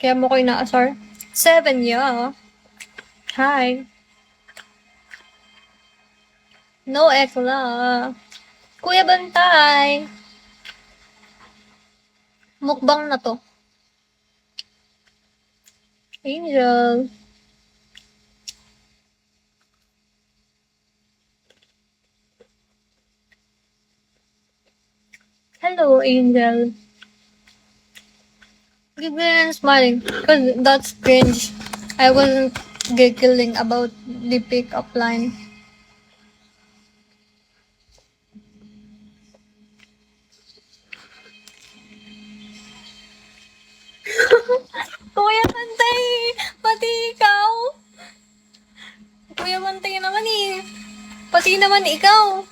Kaya mo ko inaasar. 7, yeah. Hi. No ekla. Kuya Bantay. Mukbang na to. Angel. Hello, Angel. Giggling and smiling. Because that's cringe. I wasn't giggling about the pickup line. Kuya Bantay! Pati ikaw! Kuya Bantay naman eh. Pati naman ikaw.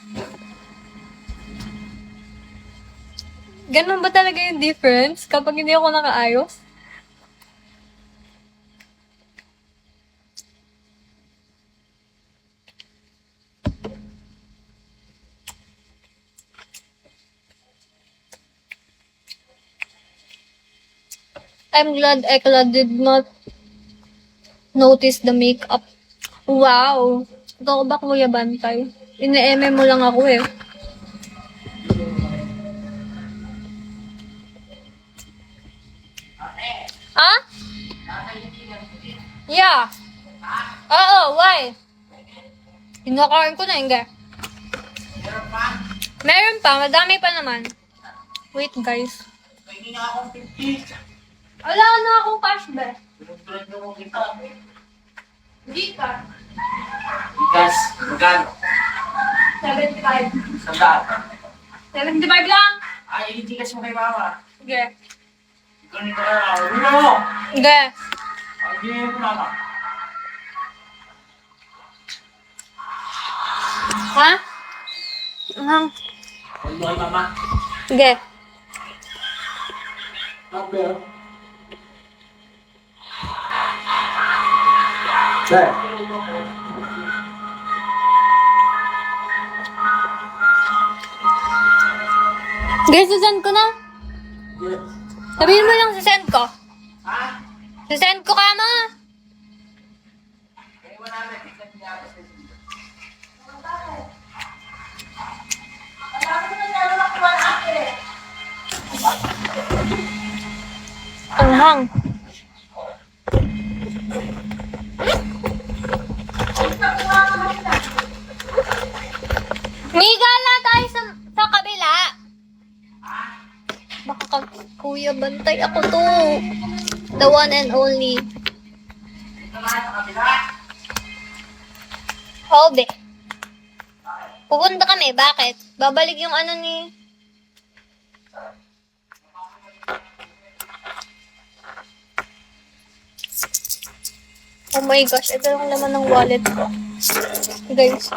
Ganun ba talaga yung difference kapag hindi ako nakaayos? I'm glad Ekla did not notice the makeup. Wow! Ito ba Kuya Bantay? Ine-eme mo lang ako eh. Ha? Yeah. Oo, why? Kinakain ko na, hindi. Meron pa, madami pa naman. Wait, guys. Hindi nga akong 50. Wala na akong cash ba? Pinagtulad mo kong kita. Hindi ka. Ikas, magkano? 75. Sandaan. 75 lang. Ay, hindi kasi mo kay mama. Sige. Ganito ka na. Ano mo? Sige. Ay, hindi mo mama. Ha? Hang. Ano kay mama? Sige. Number. Sir. Guys, sisend ko na. Yes. Sabihin mo lang sisend ko. Ha? Sisend ko ka mo. Kaya wala na. Tignan niya ako sa dito. Ang hang. May gala tayo sa kabila. Baka Kuya Bantay ako to. The one and only. Dito na sa kabila. Hobe. Pupunta kami. Bakit? Babalik yung ano ni... Oh my gosh, ito lang naman ng wallet ko. Guys,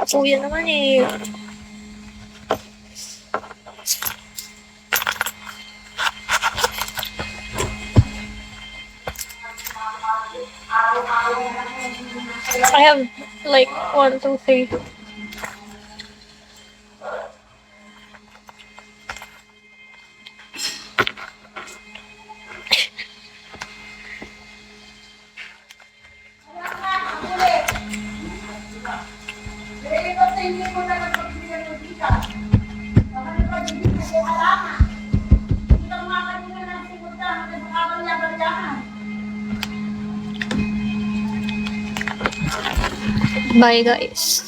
kuya naman eh. I have like 1, 2, 3. Bye guys.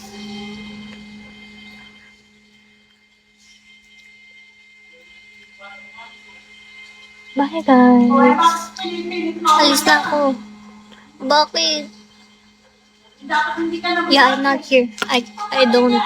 Bye guys. Alis na ako. Bakit? Yeah, I'm not here. I don't.